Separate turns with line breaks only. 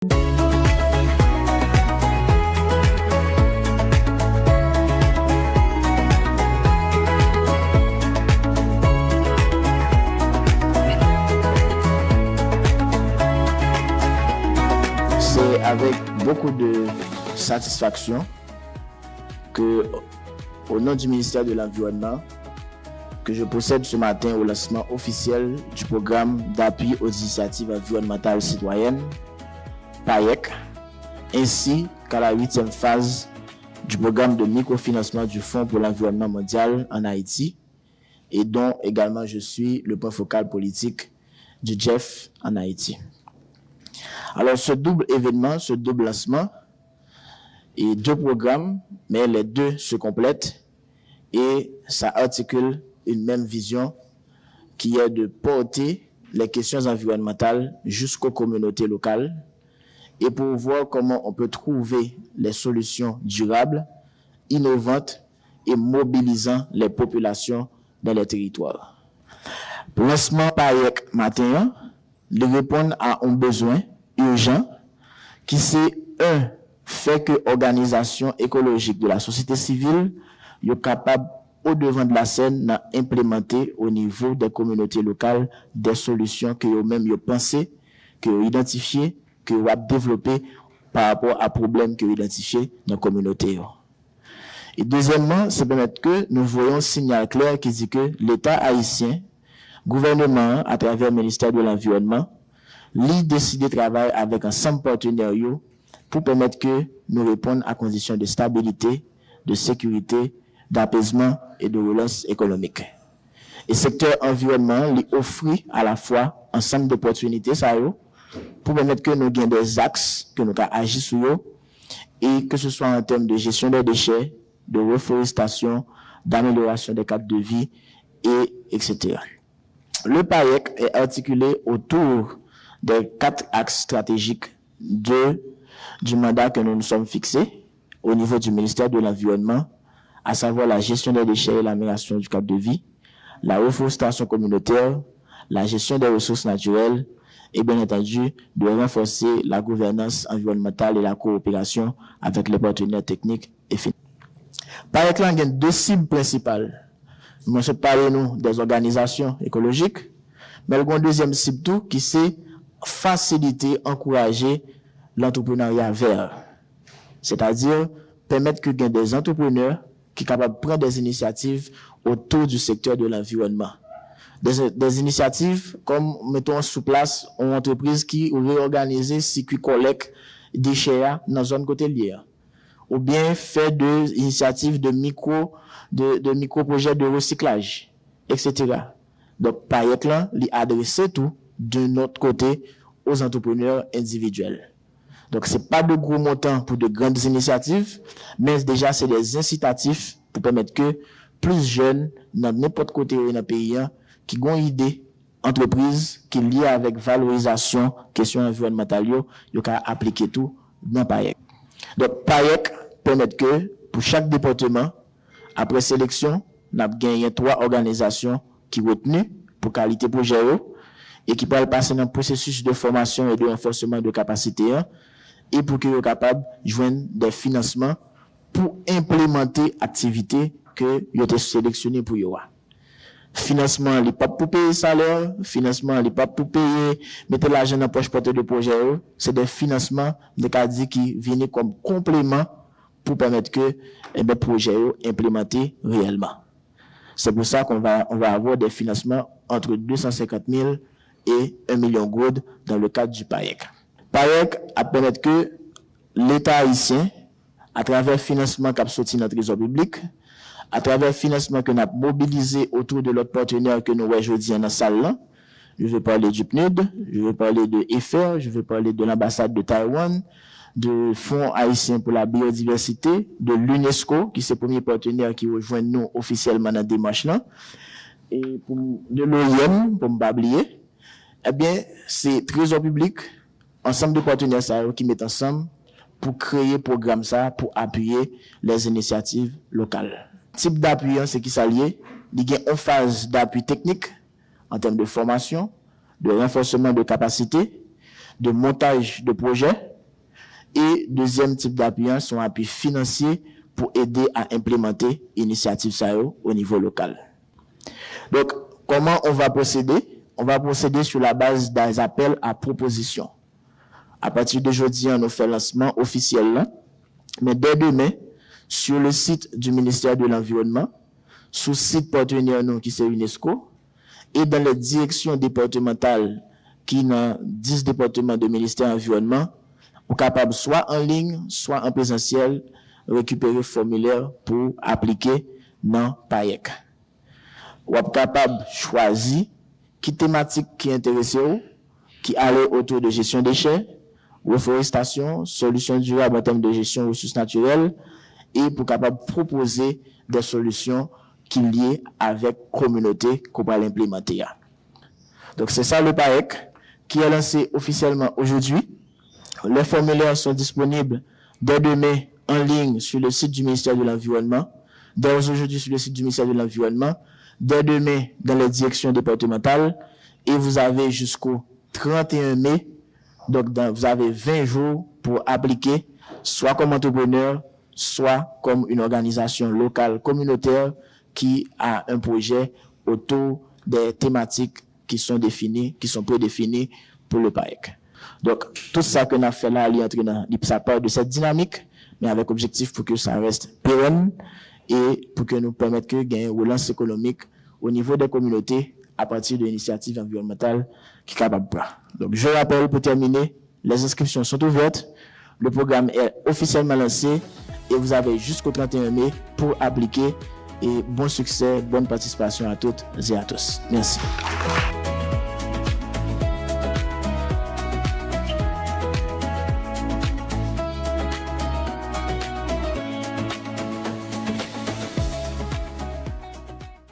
C'est avec beaucoup de satisfaction que, au nom du ministère de l'Environnement, que je procède ce matin au lancement officiel du programme d'appui aux initiatives environnementales citoyennes, PAEC, ainsi qu'à la 8e phase du programme de microfinancement du Fonds pour l'environnement mondial en Haïti, et dont également je suis le point focal politique du GEF en Haïti. Alors, ce double événement, ce double lancement, et deux programmes, mais les deux se complètent et ça articule une même vision qui est de porter les questions environnementales jusqu'aux communautés locales et pour voir comment on peut trouver les solutions durables, innovantes et mobilisant les populations dans les territoires. Le lancement PAEC matin, de répondre à un besoin urgent qui c'est fait que l'organisation écologique de la société civile est capable au devant de la scène d'implémenter au niveau des communautés locales des solutions que eux-mêmes ont pensé, que ont identifié, que ont développé par rapport à problèmes que ont identifiés dans la communauté. Et deuxièmement, c'est permettre que nous voyons un signal clair qui dit que l'État haïtien, gouvernement à travers le ministère de l'Environnement, lui décide de travailler avec ensemble partenaires pour permettre que nous répondions à conditions de stabilité, de sécurité, d'apaisement et de relance économique. Et le secteur environnement lui offre à la fois un ensemble d'opportunités pour permettre que nous ayons des axes que nous agissons sur eux et que ce soit en termes de gestion des déchets, de reforestation, d'amélioration des cadres de vie, etc. Le PAEC est articulé autour des 4 axes stratégiques du mandat que nous nous sommes fixés au niveau du ministère de l'Environnement, à savoir la gestion des déchets et l'amélioration du cadre de vie, la reforestation communautaire, la gestion des ressources naturelles et bien entendu de renforcer la gouvernance environnementale et la coopération avec les partenaires techniques et financiers. Par exemple, il y a 2 cibles principales. Nous parlons des organisations écologiques, mais il y a une deuxième cible tout qui c'est faciliter, encourager l'entrepreneuriat vert. C'est-à-dire permettre que des entrepreneurs qui sont capables de prendre des initiatives autour du secteur de l'environnement. Des initiatives comme, mettons sous place, une entreprise qui réorganise circuit collecte déchets dans la zone côtière. Ou bien faire des initiatives de micro-projets de recyclage, etc. Donc, PAEC là, il adresse tout de notre côté aux entrepreneurs individuels. Donc, ce n'est pas de gros montants pour de grandes initiatives, mais déjà, c'est des incitatifs pour permettre que plus jeunes, dans n'importe côté dans le pays, qui ont une idée, entreprise, qui liée avec valorisation, question environnementale, ils ont appliquer tout dans PAEC. Donc, PAEC permet que, pour chaque département, après sélection, nous avons gagné 3 organisations qui retenues pour qualité projet et qui peuvent passer dans le processus de formation et de renforcement de capacité et pour qu'ils soient capables de joindre des financements pour implémenter l'activité que vous avez sélectionnée pour eux. Financement, il n'est pas pour payer salaire, financement, il n'est pas pour payer, mettre l'argent dans la poche portée de projet, c'est des financements, qui viennent comme complément pour permettre que les projets soient implémentés réellement. C'est pour ça qu'on va avoir des financements entre 250 000 et 1 million de gourdes dans le cadre du PAEC. PAEC a permettre que l'État haïtien, à travers le financement qui a sorti dans le trésor public, à travers le financement que nous avons mobilisé autour de l'autre partenaire que nous voyons aujourd'hui dans la salle, je vais parler du PNUD, je vais parler de EFR, je vais parler de l'ambassade de Taïwan, du Fonds haïtien pour la biodiversité, de l'UNESCO, qui est le premier partenaire qui rejoint nous officiellement dans la démarche là, et de l'OIM, pour ne pas oublier. Eh bien, c'est Trésor public, ensemble de partenaires qui mettent ensemble pour créer un programme ça, pour appuyer les initiatives locales. Type d'appui, c'est qui s'allie, il y a une phase d'appui technique en termes de formation, de renforcement de capacité, de montage de projets, Et deuxième type d'appui, sont appui financiers pour aider à implémenter l'initiative SAO au niveau local. Donc, comment on va procéder? On va procéder sur la base des appels à propositions. À partir d'aujourd'hui, on a fait le lancement officiel là, mais dès demain, sur le site du ministère de l'Environnement, sur le site partenaire nous qui c'est UNESCO, et dans les directions départementales qui dans 10 départements de ministère de l'Environnement, on est capable soit en ligne, soit en présentiel, récupérer le formulaire pour appliquer dans PAEC. On est capable de choisir qui thématique qui intéresse vous, qui allait autour de gestion des déchets, reforestation, solutions durables en termes de gestion des ressources naturelles, et pour capable proposer des solutions qui liées avec la communauté qu'on va l'implémenter. Donc c'est ça le PAEC qui est lancé officiellement aujourd'hui. Les formulaires sont disponibles dès demain en ligne sur le site du ministère de l'Environnement, dès aujourd'hui sur le site du ministère de l'Environnement, dès demain dans les directions départementales, et vous avez jusqu'au 31 mai, donc vous avez 20 jours pour appliquer, soit comme entrepreneur, soit comme une organisation locale communautaire qui a un projet autour des thématiques qui sont définies, qui sont prédéfinies pour le PAEC. Donc, tout ça que nous avons fait là, ça part de cette dynamique, mais avec objectif pour que ça reste pérenne et pour que nous permettre que gagner une relance économique au niveau des communautés à partir de l'initiative environnementale qui est capable de prendre. Donc, je rappelle pour terminer, les inscriptions sont ouvertes, le programme est officiellement lancé et vous avez jusqu'au 31 mai pour appliquer et bon succès, bonne participation à toutes et à tous. Merci.